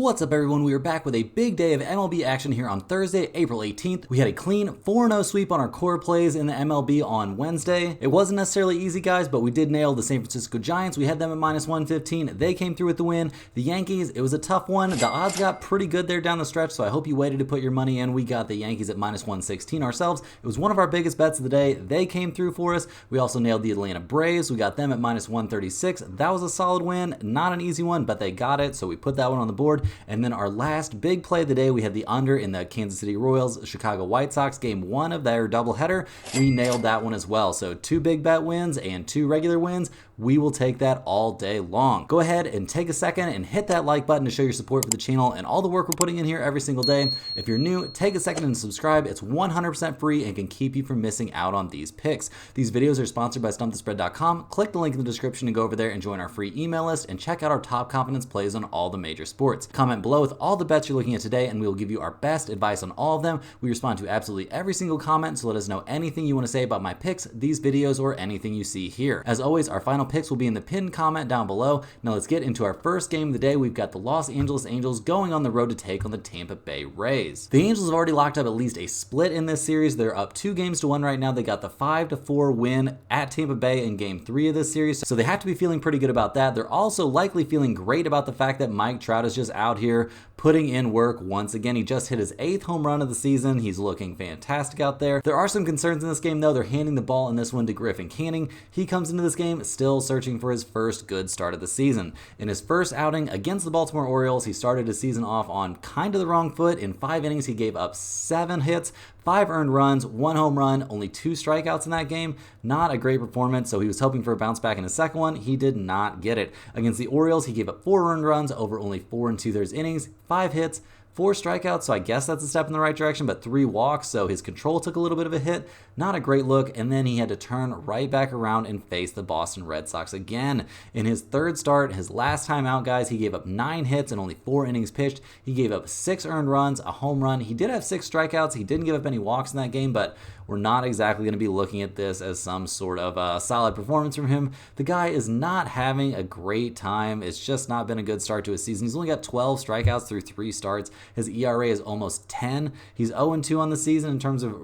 What's up, everyone? We are back with a big day of MLB action here on Thursday, April 18th. We had a clean 4-0 sweep on our core plays in the MLB on Wednesday. It wasn't necessarily easy, guys, but we did nail the San Francisco Giants. We had them at -115. They came through with the win. The Yankees, it was a tough one. The odds got pretty good there down the stretch, so I hope you waited to put your money in. We got the Yankees at -116 ourselves. It was one of our biggest bets of the day. They came through for us. We also nailed the Atlanta Braves. We got them at -136. That was a solid win. Not an easy one, but they got it, so we put that one on the board. And then our last big play of the day, we had the under in the Kansas City Royals Chicago White Sox game 1 of their doubleheader. We nailed that one as well. So 2 big bet wins and 2 regular wins. We will take that all day long. Go ahead and take a second and hit that like button to show your support for the channel and all the work we're putting in here every single day. If you're new, take a second and subscribe. It's 100% free and can keep you from missing out on these picks. These videos are sponsored by StumpTheSpread.com. Click the link in the description and go over there and join our free email list and check out our top confidence plays on all the major sports. Comment below with all the bets you're looking at today and we will give you our best advice on all of them. We respond to absolutely every single comment, so let us know anything you want to say about my picks, these videos, or anything you see here. As always, our final picks will be in the pinned comment down below. Now let's get into our first game of the day. We've got the Los Angeles Angels going on the road to take on the Tampa Bay Rays. The Angels have already locked up at least a split in this series. They're up 2-1 right now. They got the 5-4 win at Tampa Bay in game 3 of this series, so they have to be feeling pretty good about that. They're also likely feeling great about the fact that Mike Trout is just out here putting in work once again. He just hit his 8th home run of the season. He's looking fantastic out there. There are some concerns in this game though. They're handing the ball in this one to Griffin Canning. He comes into this game still searching for his first good start of the season. In his first outing against the Baltimore Orioles, he started his season off on kind of the wrong foot. In 5 innings, he gave up 7 hits, 5 earned runs, 1 home run, only 2 strikeouts in that game. Not a great performance, so he was hoping for a bounce back in his second one. He did not get it. Against the Orioles, he gave up 4 earned runs over only 4 2/3 innings, 5 hits, 4 strikeouts, so I guess that's a step in the right direction, but 3 walks, so his control took a little bit of a hit. Not a great look, and then he had to turn right back around and face the Boston Red Sox again. In his third start, his last time out, guys, he gave up 9 hits and only 4 innings pitched. He gave up 6 earned runs, a home run. He did have 6 strikeouts. He didn't give up any walks in that game, but we're not exactly going to be looking at this as some sort of solid performance from him. The guy is not having a great time. It's just not been a good start to his season. He's only got 12 strikeouts through 3 starts. His ERA is almost 10. He's 0-2 on the season in terms of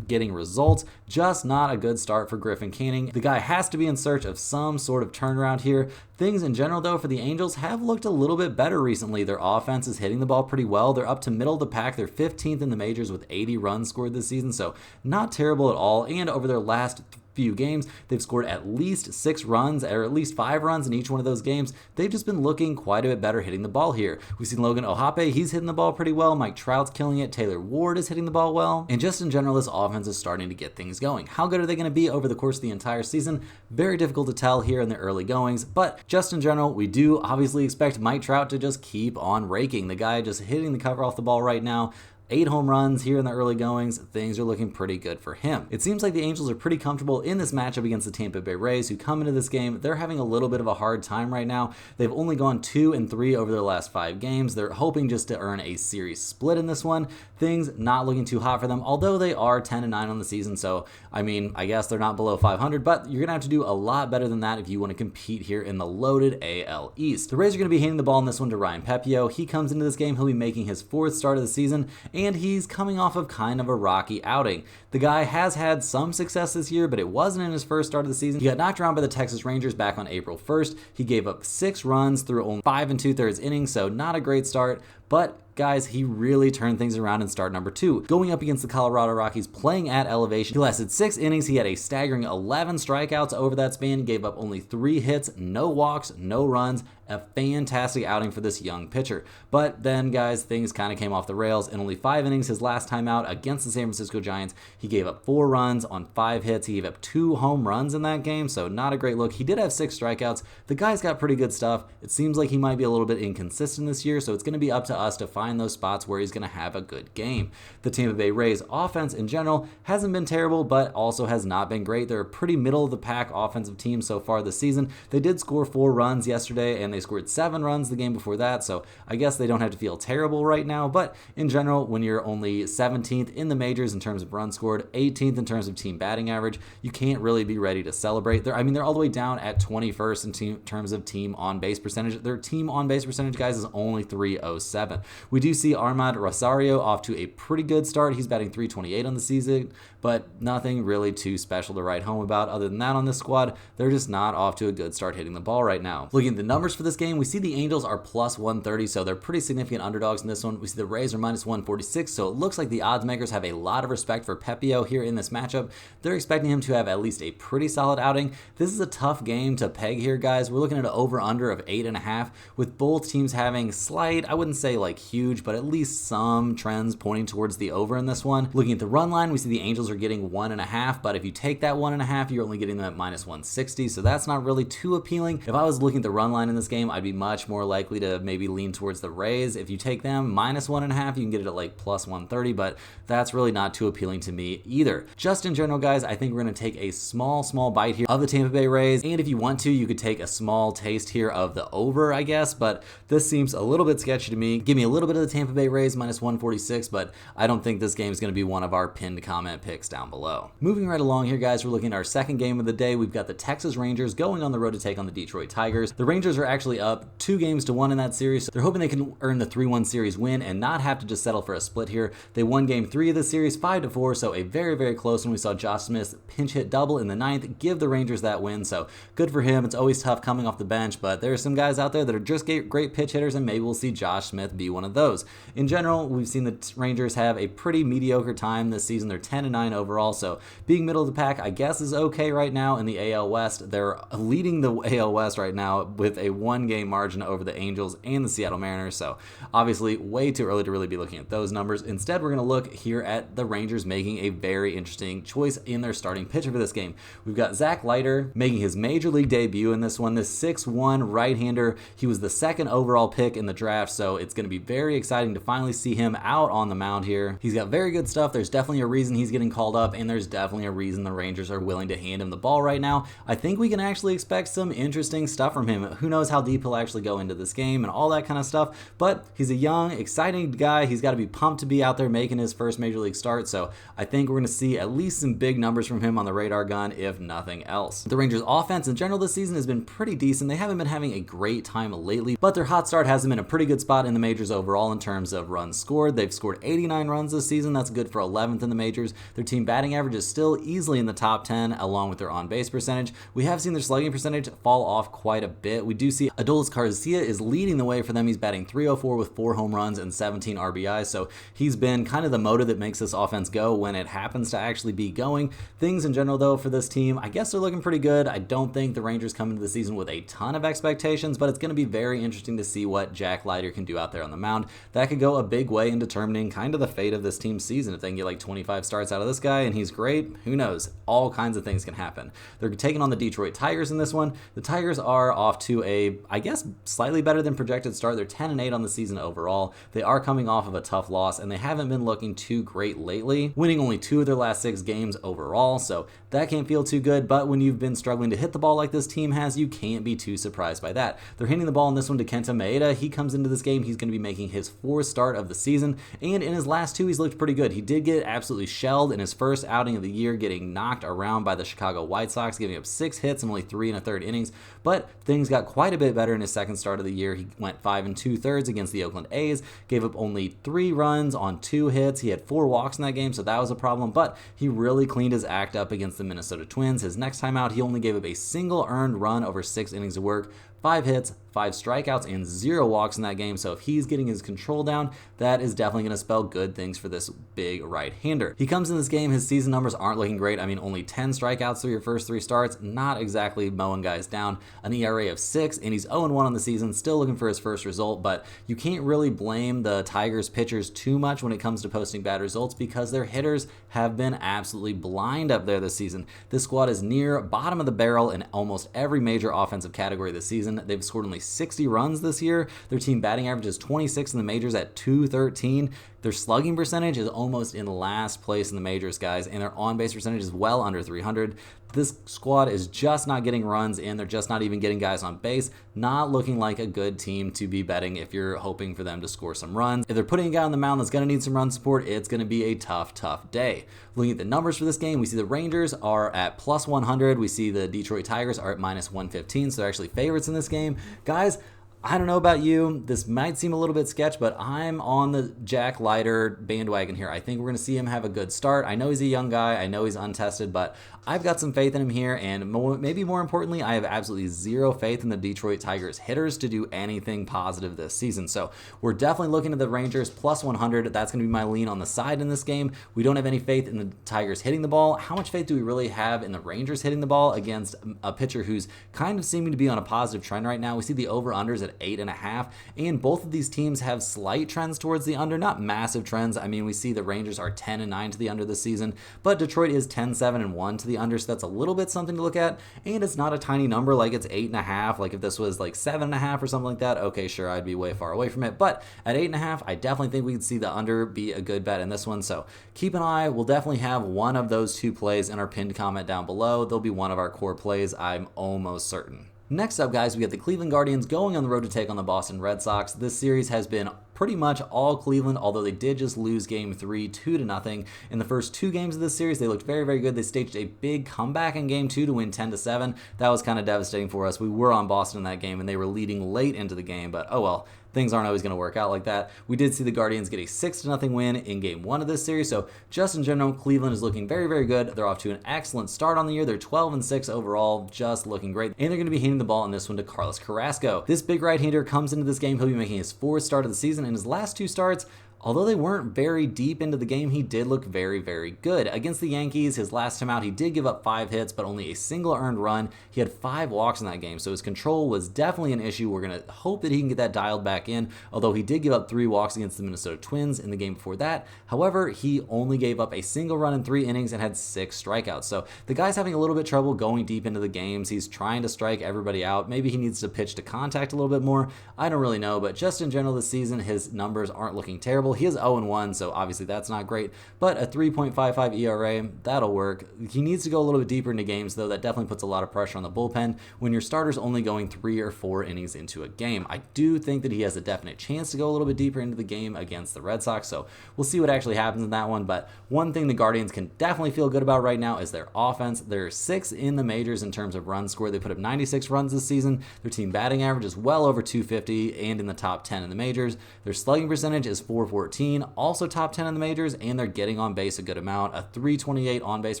getting results. Just not a good start for Griffin Canning. The guy has to be in search of some sort of turnaround here. Things in general, though, for the Angels have looked a little bit better recently. Their offense is hitting the ball pretty well. They're up to middle of the pack. They're 15th in the majors with 80 runs scored this season, so not terrible at all. And over their last few games, they've scored at least 6 runs or at least 5 runs in each one of those games. They've just been looking quite a bit better hitting the ball here. We've seen Logan Ohape, he's hitting the ball pretty well. Mike Trout's killing it. Taylor Ward is hitting the ball well. And just in general, this offense is starting to get things going. How good are they going to be over the course of the entire season? Very difficult to tell here in the early goings, but just in general, we do obviously expect Mike Trout to just keep on raking. The guy just hitting the cover off the ball right now. 8 home runs here in the early goings. Things are looking pretty good for him. It seems like the Angels are pretty comfortable in this matchup against the Tampa Bay Rays, who come into this game. They're having a little bit of a hard time right now. They've only gone 2-3 over their last 5 games. They're hoping just to earn a series split in this one. Things not looking too hot for them, although they are 10-9 on the season. So, I mean, I guess they're not below 500, but you're going to have to do a lot better than that if you want to compete here in the loaded AL East. The Rays are going to be handing the ball in this one to Ryan Pepiot. He comes into this game. He'll be making his 4th start of the season, and he's coming off of kind of a rocky outing. The guy has had some success this year, but it wasn't in his first start of the season. He got knocked around by the Texas Rangers back on April 1st. He gave up 6 runs through only 5 2/3 innings, so not a great start, but guys, he really turned things around in start number 2. Going up against the Colorado Rockies, playing at elevation, he lasted 6 innings. He had a staggering 11 strikeouts over that span, gave up only 3 hits, no walks, no runs. A fantastic outing for this young pitcher. But then, guys, things kind of came off the rails. In only 5 innings, his last time out against the San Francisco Giants, he gave up 4 runs on 5 hits. He gave up 2 home runs in that game, so not a great look. He did have 6 strikeouts. The guy's got pretty good stuff. It seems like he might be a little bit inconsistent this year, so it's going to be up to us to find those spots where he's going to have a good game. The Tampa Bay Rays offense in general hasn't been terrible, but also has not been great. They're a pretty middle of the pack offensive team so far this season. They did score 4 runs yesterday, and they scored 7 runs the game before that, so I guess they don't have to feel terrible right now. But in general, when you're only 17th in the majors in terms of runs scored, 18th in terms of team batting average, you can't really be ready to celebrate. They're all the way down at 21st in terms of team on base percentage. Their team on base percentage, guys, is only .307. We do see Armand Rosario off to a pretty good start. He's batting .328 on the season, but nothing really too special to write home about. Other than that, on this squad, they're just not off to a good start hitting the ball right now. Looking at the numbers for this game, we see the Angels are plus 130, so they're pretty significant underdogs in this one. We see the Rays are minus 146, so it looks like the odds makers have a lot of respect for Pepio here in this matchup. They're expecting him to have at least a pretty solid outing. This is a tough game to peg here, guys. We're looking at an over-under of 8.5, with both teams having slight, I wouldn't say like huge, but at least some trends pointing towards the over in this one. Looking at the run line, we see the Angels are getting 1.5, but if you take that 1.5, you're only getting them at minus 160, so that's not really too appealing. If I was looking at the run line in this game, I'd be much more likely to maybe lean towards the Rays. If you take them minus 1.5, you can get it at like plus 130, but that's really not too appealing to me either. Just in general, guys, I think we're going to take a small bite here of the Tampa Bay Rays, and if you want to, you could take a small taste here of the over, I guess, but this seems a little bit sketchy to me. Give me a little bit of the Tampa Bay Rays minus 146, but I don't think this game is going to be one of our pinned comment picks down below. Moving right along here, guys, we're looking at our second game of the day. We've got the Texas Rangers going on the road to take on the Detroit Tigers. The Rangers are actually up 2-1 in that series, so they're hoping they can earn the 3-1 series win and not have to just settle for a split here. They won game 3 of the series 5-4, so a very close one. We saw Josh Smith's pinch hit double in the 9th give the Rangers that win, so good for him. It's always tough coming off the bench, but there are some guys out there that are just great pitch hitters, and maybe we'll see Josh Smith be one of those. In general, we've seen the Rangers have a pretty mediocre time this season. They're 10-9 overall, so being middle of the pack, I guess, is okay right now in the AL West. They're leading the AL West right now with a 1-game margin over the Angels and the Seattle Mariners, so obviously way too early to really be looking at those numbers. Instead, we're going to look here at the Rangers making a very interesting choice in their starting pitcher for this game. We've got Zach Leiter making his major league debut in this one. This 6'1" right-hander, he was the 2nd overall pick in the draft, so it's going to be very exciting to finally see him out on the mound here. He's got very good stuff. There's definitely a reason he's getting called up, and there's definitely a reason the Rangers are willing to hand him the ball right now. I think we can actually expect some interesting stuff from him. Who knows how deep he'll actually go into this game and all that kind of stuff, but he's a young, exciting guy. He's got to be pumped to be out there making his first major league start, so I think we're going to see at least some big numbers from him on the radar gun, if nothing else. The Rangers offense in general this season has been pretty decent. They haven't been having a great time lately, but their hot start has them in a pretty good spot in the majors overall in terms of runs scored. They've scored 89 runs this season. That's good for 11th in the majors. Their team batting average is still easily in the top 10, along with their on-base percentage. We have seen their slugging percentage fall off quite a bit. We do see Adolis Garcia is leading the way for them. He's batting .304 with 4 home runs and 17 RBIs, so he's been kind of the motor that makes this offense go when it happens to actually be going. Things in general, though, for this team, I guess they're looking pretty good. I don't think the Rangers come into the season with a ton of expectations, but it's going to be very interesting to see what Jack Leiter can do out there on the mound. That could go a big way in determining kind of the fate of this team's season. If they can get like 25 starts out of this guy and he's great, who knows? All kinds of things can happen. They're taking on the Detroit Tigers in this one. The Tigers are off to a, I guess, slightly better than projected start. They're 10-8 on the season overall. They are coming off of a tough loss, and they haven't been looking too great lately, winning only 2 of their last 6 games overall, so that can't feel too good. But when you've been struggling to hit the ball like this team has, you can't be too surprised by that. They're handing the ball in this one to Kenta Maeda. He comes into this game, he's going to be making his 4th start of the season, and in his last 2, he's looked pretty good. He did get absolutely shelled in his first outing of the year, getting knocked around by the Chicago White Sox, giving up 6 hits in only 3 1/3 innings, but things got quite a bit better in his second start of the year. He went 5 2/3 against the Oakland A's, gave up only 3 runs on 2 hits. He had 4 walks in that game, so that was a problem, but he really cleaned his act up against the Minnesota Twins. His next time out, he only gave up a single earned run over 6 innings of work, 5 hits, 5 strikeouts, and 0 walks in that game. So if he's getting his control down, that is definitely going to spell good things for this big right-hander. He comes in this game, his season numbers aren't looking great. I mean, only 10 strikeouts through your first 3 starts, not exactly mowing guys down. An ERA of 6, and he's 0-1 on the season, still looking for his first result, but you can't really blame the Tigers pitchers too much when it comes to posting bad results because their hitters have been absolutely blind up there this season. This squad is near bottom of the barrel in almost every major offensive category this season. season. They've scored only 60 runs this year. Their team batting average is 26 in the majors at 213. Their slugging percentage is almost in last place in the majors, guys, and their on-base percentage is well under 300. This squad is just not getting runs in. They're just not even getting guys on base. Not looking like a good team to be betting if you're hoping for them to score some runs. If they're putting a guy on the mound that's going to need some run support, it's going to be a tough day. Looking at the numbers for this game, we see the Rangers are at plus 100. We see the Detroit Tigers are at minus 115, so they're actually favorites in this game. Guys, I don't know about you. This might seem a little bit sketch, but I'm on the Jack Leiter bandwagon here. I think we're going to see him have a good start. I know he's a young guy. I know he's untested, but I've got some faith in him here. And maybe more importantly, I have absolutely zero faith in the Detroit Tigers hitters to do anything positive this season. So we're definitely looking at the Rangers plus 100. That's going to be my lean on the side in this game. We don't have any faith in the Tigers hitting the ball. How much faith do we really have in the Rangers hitting the ball against a pitcher who's kind of seeming to be on a positive trend right now? We see the over-unders at 8.5, and both of these teams have slight trends towards the under, not massive trends. I mean, we see the Rangers are 10-9 to the under this season, but Detroit is 10-7-1 to the under, so that's a little bit something to look at, and it's not a tiny number like it's 8.5. Like if this was like 7.5 or something like that, okay, sure, I'd be way far away from it, but at 8.5, I definitely think we could see the under be a good bet in this one, so keep an eye. We'll definitely have one of those two plays in our pinned comment down below. They'll be one of our core plays, I'm almost certain. Next up, guys, we got the Cleveland Guardians going on the road to take on the Boston Red Sox. This series has been pretty much all Cleveland, although they did just lose game 3 2-0. In the first two games of this series, they looked very good. They staged a big comeback in game 2 to win 10-7. That was kind of devastating for us. We were on Boston in that game, and they were leading late into the game, but oh well. Things aren't always going to work out like that. We did see the Guardians get a 6-0 win in game 1 of this series, so just in general, Cleveland is looking very good. They're off to an excellent start on the year. They're 12-6 overall, just looking great, and they're going to be handing the ball in this one to Carlos Carrasco. This big right-hander comes into this game. He'll be making his 4th start of the season, and his last 2 starts, although they weren't very deep into the game, he did look very good. Against the Yankees, his last time out, he did give up 5 hits, but only a single earned run. He had 5 walks in that game, so his control was definitely an issue. We're going to hope that he can get that dialed back in, although he did give up 3 walks against the Minnesota Twins in the game before that. However, he only gave up a single run in 3 innings and had 6 strikeouts. So the guy's having a little bit trouble going deep into the games. He's trying to strike everybody out. Maybe he needs to pitch to contact a little bit more. I don't really know, but just in general this season, his numbers aren't looking terrible. He is 0-1, so obviously that's not great, but a 3.55 ERA, that'll work. He needs to go a little bit deeper into games, though. That definitely puts a lot of pressure on the bullpen when your starter's only going 3 or 4 innings into a game. I do think that he has a definite chance to go a little bit deeper into the game against the Red Sox, so we'll see what actually happens in that one, but one thing the Guardians can definitely feel good about right now is their offense. They're 6th in the majors in terms of runs scored. They put up 96 runs this season. Their team batting average is well over 250 and in the top 10 in the majors. Their slugging percentage is .414, also top 10 in the majors, and they're getting on base a good amount. A .328 on base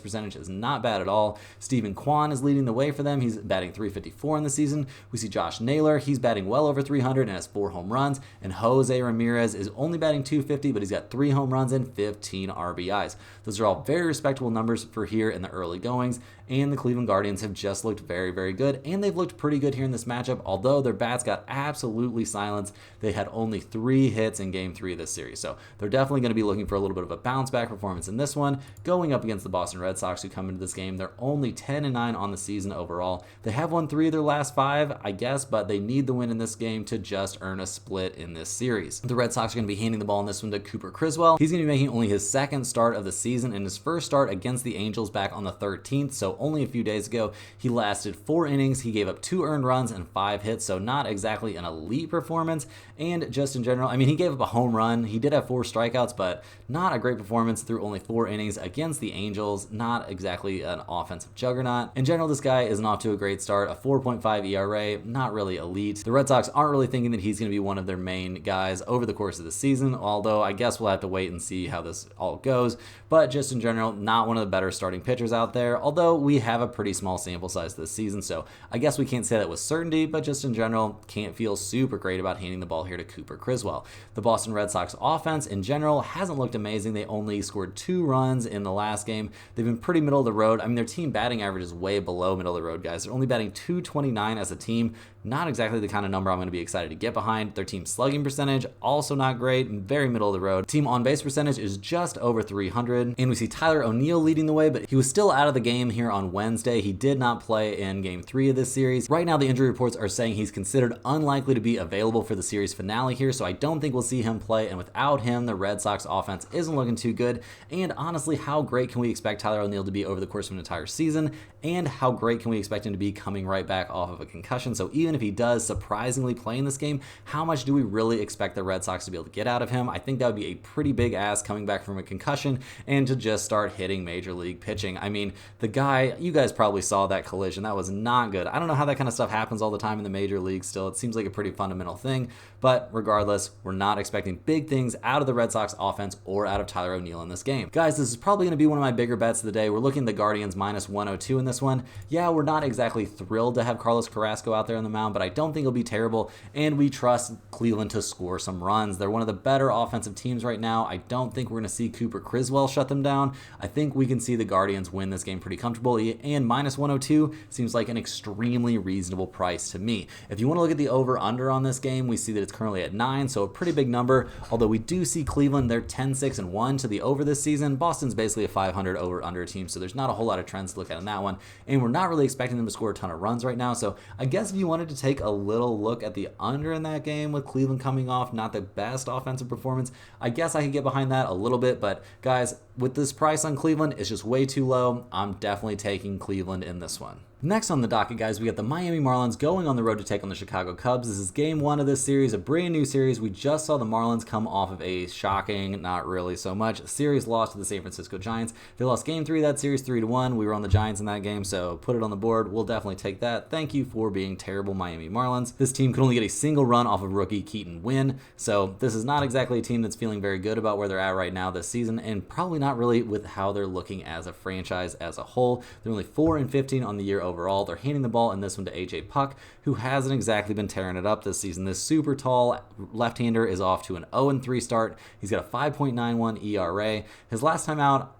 percentage is not bad at all. Stephen Kwan is leading the way for them. He's batting .354 in the season. We see Josh Naylor. He's batting well over 300 and has 4 home runs. And Jose Ramirez is only batting .250, but he's got 3 home runs and 15 RBIs. Those are all very respectable numbers for here in the early goings. And the Cleveland Guardians have just looked very good, and they've looked pretty good here in this matchup, although their bats got absolutely silenced. They had only 3 hits in game 3 of this series, so they're definitely going to be looking for a little bit of a bounce back performance in this one, going up against the Boston Red Sox, who come into this game. They're only 10-9 on the season overall. They have won 3 of their last 5, I guess, but they need the win in this game to just earn a split in this series. The Red Sox are going to be handing the ball in this one to Cooper Criswell. He's going to be making only his 2nd start of the season, and his first start against the Angels back on the 13th, so only a few days ago. He lasted 4 innings. He gave up 2 earned runs and 5 hits, so not exactly an elite performance. And just in general, I mean, he gave up a home run. He did have 4 strikeouts, but not a great performance through only 4 innings against the Angels. Not exactly an offensive juggernaut. In general, this guy isn't off to a great start. A 4.5 ERA, not really elite. The Red Sox aren't really thinking that he's going to be one of their main guys over the course of the season, although I guess we'll have to wait and see how this all goes. But just in general, not one of the better starting pitchers out there, although we have a pretty small sample size this season, so I guess we can't say that with certainty, but just in general, can't feel super great about handing the ball here to Cooper Criswell. The Boston Red Sox offense in general hasn't looked amazing. They only scored 2 runs in the last game. They've been pretty middle of the road. I mean, their team batting average is way below middle of the road, guys. They're only batting .229 as a team. not exactly the kind of number I'm going to be excited to get behind. Their team slugging percentage, also not great, very middle of the road. Team on-base percentage is just over 300, and we see Tyler O'Neill leading the way, but he was still out of the game here on Wednesday. He did not play in Game 3 of this series. Right now, the injury reports are saying he's considered unlikely to be available for the series finale here, so I don't think we'll see him play, and without him, the Red Sox offense isn't looking too good. And honestly, how great can we expect Tyler O'Neill to be over the course of an entire season, and how great can we expect him to be coming right back off of a concussion? So even if he does surprisingly play in this game, how much do we really expect the Red Sox to be able to get out of him? I think that would be a pretty big ask coming back from a concussion and to just start hitting major league pitching. I mean, the guy, you guys probably saw that collision. That was not good. I don't know how that kind of stuff happens all the time in the major league still. It seems like a pretty fundamental thing, but regardless, we're not expecting big things out of the Red Sox offense or out of Tyler O'Neill in this game. Guys, this is probably going to be one of my bigger bets of the day. We're looking at the Guardians minus 102 in this one. Yeah, we're not exactly thrilled to have Carlos Carrasco out there on the mound, but I don't think it'll be terrible, and we trust Cleveland to score some runs. They're one of the better offensive teams right now. I don't think we're going to see Cooper Criswell shut them down. I think we can see the Guardians win this game pretty comfortably, and minus 102 seems like an extremely reasonable price to me. If you want to look at the over-under on this game, we see that it's currently at 9, so a pretty big number, although we do see Cleveland, they're 10-6-1 to the over this season. Boston's basically a 500 over-under team, so there's not a whole lot of trends to look at in that one, and we're not really expecting them to score a ton of runs right now, so I guess if you wanted to take a little look at the under in that game with Cleveland coming off not the best offensive performance, I guess I could get behind that a little bit, but guys, with this price on Cleveland, it's just way too low. I'm definitely taking Cleveland in this one. Next on the docket, guys, we got the Miami Marlins going on the road to take on the Chicago Cubs. This is game 1 of this series, a brand new series. We just saw the Marlins come off of a shocking, not really so much, series loss to the San Francisco Giants. They lost game 3 of that series 3-1. We were on the Giants in that game, so put it on the board. We'll definitely take that. Thank you for being terrible, Miami Marlins. This team could only get a single run off of rookie Keaton Winn, so this is not exactly a team that's feeling very good about where they're at right now this season, and probably not really with how they're looking as a franchise as a whole. They're only 4-15 on the year overall. They're handing the ball in this one to AJ Puck, who hasn't exactly been tearing it up this season. This super tall left-hander is off to an 0-3 start. He's got a 5.91 ERA. His last time out,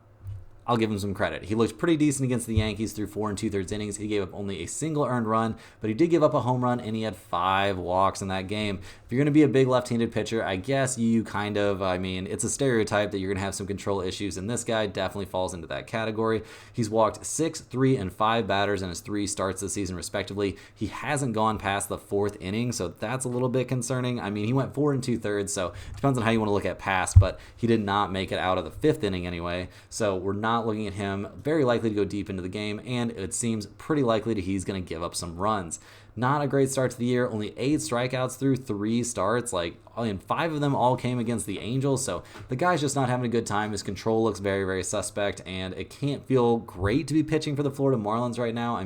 I'll give him some credit. He looked pretty decent against the Yankees through 4 2/3 innings. He gave up only a single earned run, but he did give up a home run, and he had 5 walks in that game. If you're going to be a big left-handed pitcher, I guess you kind of, it's a stereotype that you're going to have some control issues, and this guy definitely falls into that category. He's walked 6, 3, and 5 batters in his 3 starts this season, respectively. He hasn't gone past the 4th inning, so that's a little bit concerning. He went 4 2/3, so it depends on how you want to look at past, but he did not make it out of the 5th inning anyway, so we're not looking at him very likely to go deep into the game, and it seems pretty likely that he's going to give up some runs. Not a great start to the year, only 8 strikeouts through 3 starts, and 5 of them all came against the Angels, so the guy's just not having a good time. His control looks very, very suspect, and it can't feel great to be pitching for the Florida Marlins right now.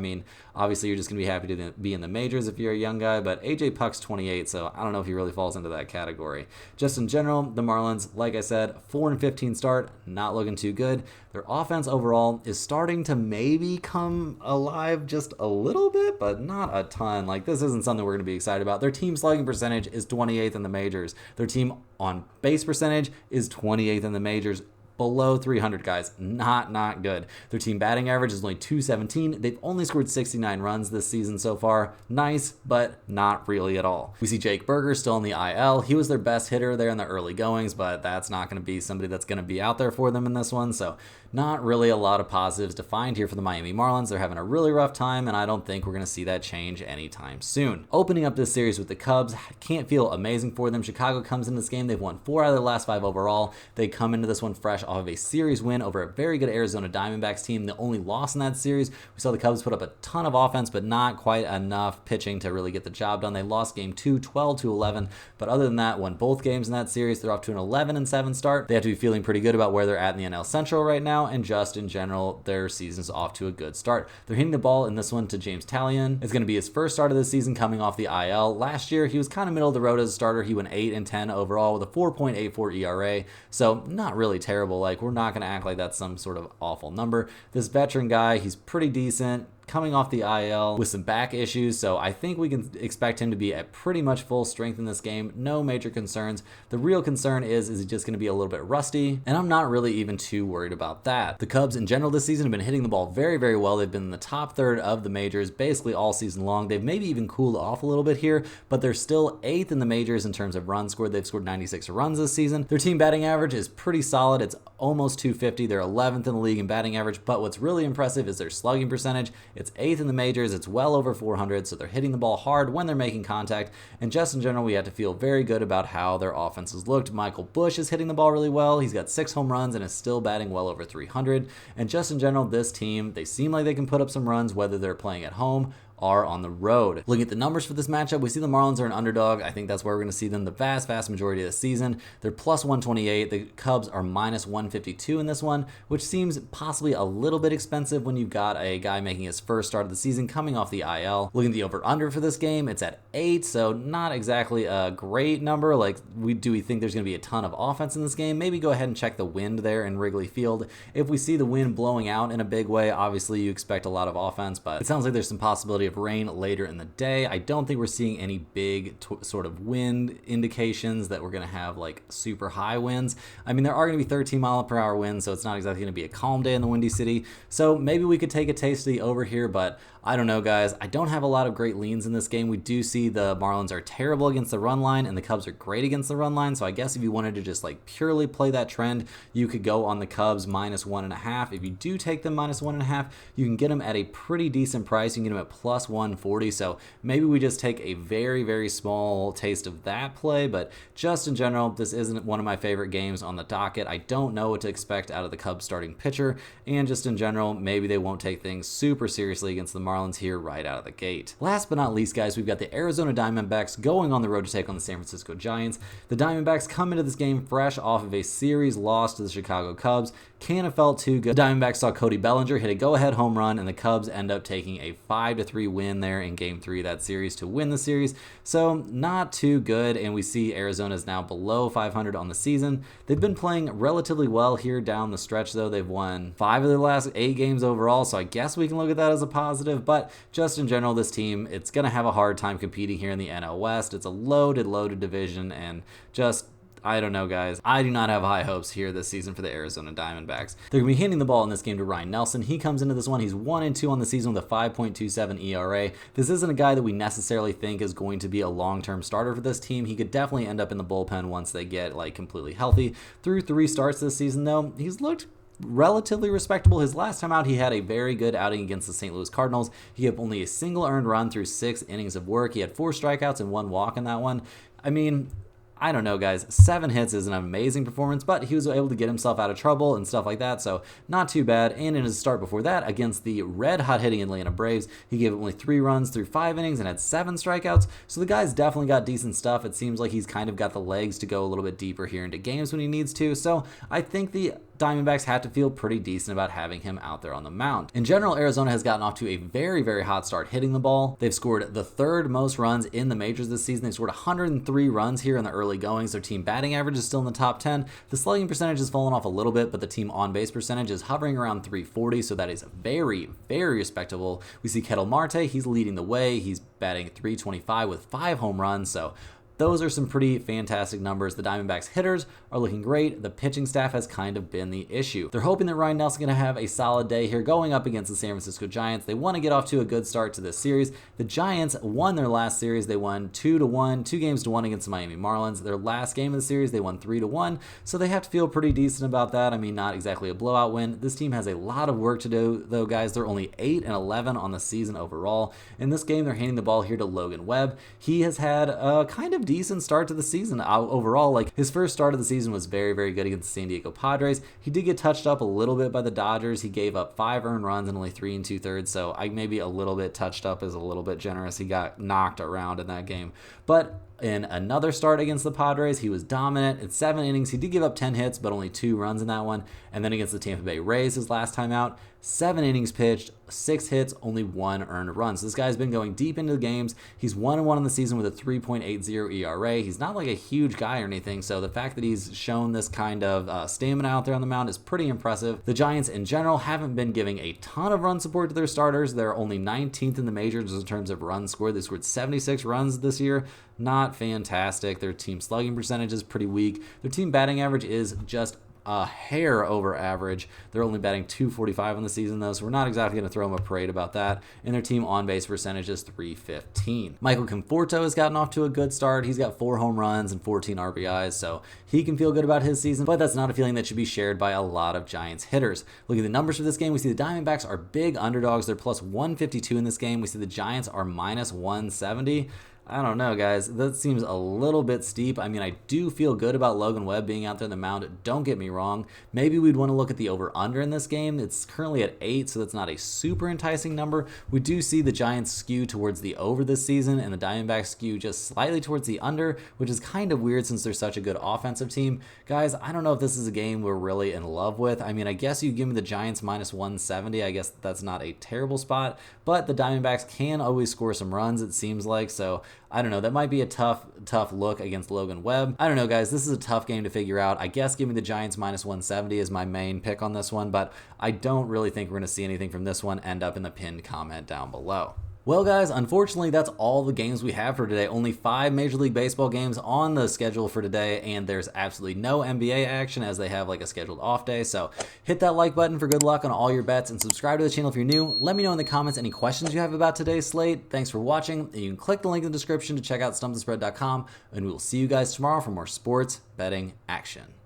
Obviously you're just going to be happy to be in the majors if you're a young guy, but AJ Puck's 28, so I don't know if he really falls into that category. Just in general, the Marlins, like I said, 4-15 start, not looking too good. Their offense overall is starting to maybe come alive just a little bit, but not a ton. This isn't something we're going to be excited about. Their team slugging percentage is 28th in the majors. Their team on base percentage is 28th in the majors. Below 300, guys. Not good. Their team batting average is only 217. They've only scored 69 runs this season so far. Nice, but not really at all. We see Jake Berger still on the IL. He was their best hitter there in the early goings, but that's not going to be somebody that's going to be out there for them in this one, so not really a lot of positives to find here for the Miami Marlins. They're having a really rough time, and I don't think we're going to see that change anytime soon. Opening up this series with the Cubs, can't feel amazing for them. Chicago comes in this game. They've won 4 out of their last 5 overall. They come into this one fresh off of a series win over a very good Arizona Diamondbacks team. The only loss in that series, we saw the Cubs put up a ton of offense, but not quite enough pitching to really get the job done. They lost game 2, 12-11, but other than that, won both games in that series. They're off to an 11-7 start. They have to be feeling pretty good about where they're at in the NL Central right now, and just in general, their season's off to a good start. They're hitting the ball in this one to James Talion. It's going to be his first start of the season coming off the IL. Last year, he was kind of middle of the road as a starter. He went 8-10 overall with a 4.84 ERA, so not really terrible. We're not going to act like that's some sort of awful number. This veteran guy, he's pretty decent. coming off the IL with some back issues, so I think we can expect him to be at pretty much full strength in this game. No major concerns. The real concern is he just going to be a little bit rusty? And I'm not really even too worried about that. The Cubs in general this season have been hitting the ball very, very well. They've been in the top third of the majors basically all season long. They've maybe even cooled off a little bit here, but they're still 8th in the majors in terms of runs scored. They've scored 96 runs this season. Their team batting average is pretty solid. It's almost 250. They're 11th in the league in batting average, but what's really impressive is their slugging percentage. It's 8th in the majors. It's well over 400, so they're hitting the ball hard when they're making contact. And just in general, we have to feel very good about how their offense has looked. Michael Busch is hitting the ball really well. He's got 6 home runs and is still batting well over 300. And just in general, this team, they seem like they can put up some runs whether they're playing at home are on the road. Looking at the numbers for this matchup, we see the Marlins are an underdog. I think that's where we're going to see them the vast majority of the season. They're plus 128. The Cubs are minus 152 in this one, which seems possibly a little bit expensive when you've got a guy making his first start of the season coming off the IL. Looking at the over-under for this game, it's at 8, so not exactly a great number. Like, do we think there's going to be a ton of offense in this game? Maybe go ahead and check the wind there in Wrigley Field. If we see the wind blowing out in a big way, obviously you expect a lot of offense, but it sounds like there's some possibility of rain later in the day. I don't think we're seeing any big sort of wind indications that we're going to have like super high winds. I mean, there are going to be 13-mile-per-hour winds, so it's not exactly going to be a calm day in the Windy City. So maybe we could take a taste of the over here, but I don't know, guys. I don't have a lot of great leans in this game. We do see the Marlins are terrible against the run line and the Cubs are great against the run line. So I guess if you wanted to just like purely play that trend, you could go on the Cubs minus 1.5. If you do take them minus 1.5, you can get them at a pretty decent price. You can get them at plus 140. So maybe we just take a very, very small taste of that play. But just in general, this isn't one of my favorite games on the docket. I don't know what to expect out of the Cubs starting pitcher. And just in general, maybe they won't take things super seriously against the Marlins here right out of the gate. Last but not least, guys, we've got the Arizona Diamondbacks going on the road to take on the San Francisco Giants. The Diamondbacks come into this game fresh off of a series loss to the Chicago Cubs. Can't have felt too good. The Diamondbacks saw Cody Bellinger hit a go-ahead home run, and the Cubs end up taking a 5-3 win there in Game 3 of that series to win the series. So not too good, and we see Arizona is now below 500 on the season. They've been playing relatively well here down the stretch, though. They've won 5 of their last 8 games overall, so I guess we can look at that as a positive. But just in general, this team, it's going to have a hard time competing here in the NL West. It's a loaded division, and just I don't know, guys. I do not have high hopes here this season for the Arizona Diamondbacks. They're going to be handing the ball in this game to Ryan Nelson. He comes into this one. He's 1-2 on the season with a 5.27 ERA. This isn't a guy that we necessarily think is going to be a long-term starter for this team. He could definitely end up in the bullpen once they get like completely healthy. Through 3 starts this season, though, he's looked relatively respectable. His last time out, he had a very good outing against the St. Louis Cardinals. He gave only a single earned run through 6 innings of work. He had 4 strikeouts and 1 walk in that one. I mean, I don't know, guys. 7 hits is an amazing performance, but he was able to get himself out of trouble and stuff like that, so not too bad. And in his start before that, against the red-hot hitting Atlanta Braves, he gave only 3 runs through 5 innings and had 7 strikeouts, so the guy's definitely got decent stuff. It seems like he's kind of got the legs to go a little bit deeper here into games when he needs to, so I think the Diamondbacks have to feel pretty decent about having him out there on the mound. In general, Arizona has gotten off to a very, very hot start hitting the ball. They've scored the 3rd most runs in the majors this season. They've scored 103 runs here in the early goings. Their team batting average is still in the top 10. The slugging percentage has fallen off a little bit, but the team on-base percentage is hovering around 340, so that is very, very respectable. We see Ketel Marte, he's leading the way. He's batting 325 with 5 home runs, so those are some pretty fantastic numbers. The Diamondbacks hitters are looking great. The pitching staff has kind of been the issue. They're hoping that Ryan Nelson's going to have a solid day here going up against the San Francisco Giants. They want to get off to a good start to this series. The Giants won their last series. They won 2-1, 2 games to 1 against the Miami Marlins. Their last game of the series, they won 3-1. So they have to feel pretty decent about that. I mean, not exactly a blowout win. This team has a lot of work to do, though, guys. They're only 8-11 on the season overall. In this game, they're handing the ball here to Logan Webb. He has had a kind of decent start to the season overall. Like, his first start of the season was very, very good against the San Diego Padres. He did get touched up a little bit by the Dodgers. He gave up 5 earned runs and only 3 2/3, so I maybe a little bit touched up is a little bit generous. He got knocked around in that game, but In another start against the Padres, he was dominant. In 7 innings, he did give up 10 hits, but only 2 runs in that one. And then against the Tampa Bay Rays, his last time out, 7 innings pitched, 6 hits, only 1 earned run. So this guy's been going deep into the games. He's 1-1 in the season with a 3.80 ERA. He's not like a huge guy or anything, so the fact that he's shown this kind of stamina out there on the mound is pretty impressive. The Giants in general haven't been giving a ton of run support to their starters. They're only 19th in the majors in terms of runs scored. They scored 76 runs this year. Not fantastic. Their team slugging percentage is pretty weak. Their team batting average is just a hair over average. They're only batting .245 on the season though, so we're not exactly going to throw them a parade about that. And their team on-base percentage is .315. Michael Conforto has gotten off to a good start. He's got 4 home runs and 14 RBIs, so he can feel good about his season, but that's not a feeling that should be shared by a lot of Giants hitters. Looking at the numbers for this game, we see the Diamondbacks are big underdogs. They're plus 152 in this game. We see the Giants are minus 170. I don't know, guys. That seems a little bit steep. I mean, I do feel good about Logan Webb being out there on the mound. Don't get me wrong. Maybe we'd want to look at the over-under in this game. It's currently at 8, so that's not a super enticing number. We do see the Giants skew towards the over this season, and the Diamondbacks skew just slightly towards the under, which is kind of weird since they're such a good offensive team. Guys, I don't know if this is a game we're really in love with. I mean, I guess you give me the Giants minus 170. I guess that's not a terrible spot, but the Diamondbacks can always score some runs, it seems like, so I don't know. That might be a tough look against Logan Webb. I don't know, guys. This is a tough game to figure out. I guess give me the Giants minus 170 is my main pick on this one, but I don't really think we're going to see anything from this one end up in the pinned comment down below. Well, guys, unfortunately, that's all the games we have for today. Only 5 Major League Baseball games on the schedule for today, and there's absolutely no NBA action as they have like a scheduled off day. So hit that like button for good luck on all your bets, and subscribe to the channel if you're new. Let me know in the comments any questions you have about today's slate. Thanks for watching, and you can click the link in the description to check out stumpthespread.com, and we will see you guys tomorrow for more sports betting action.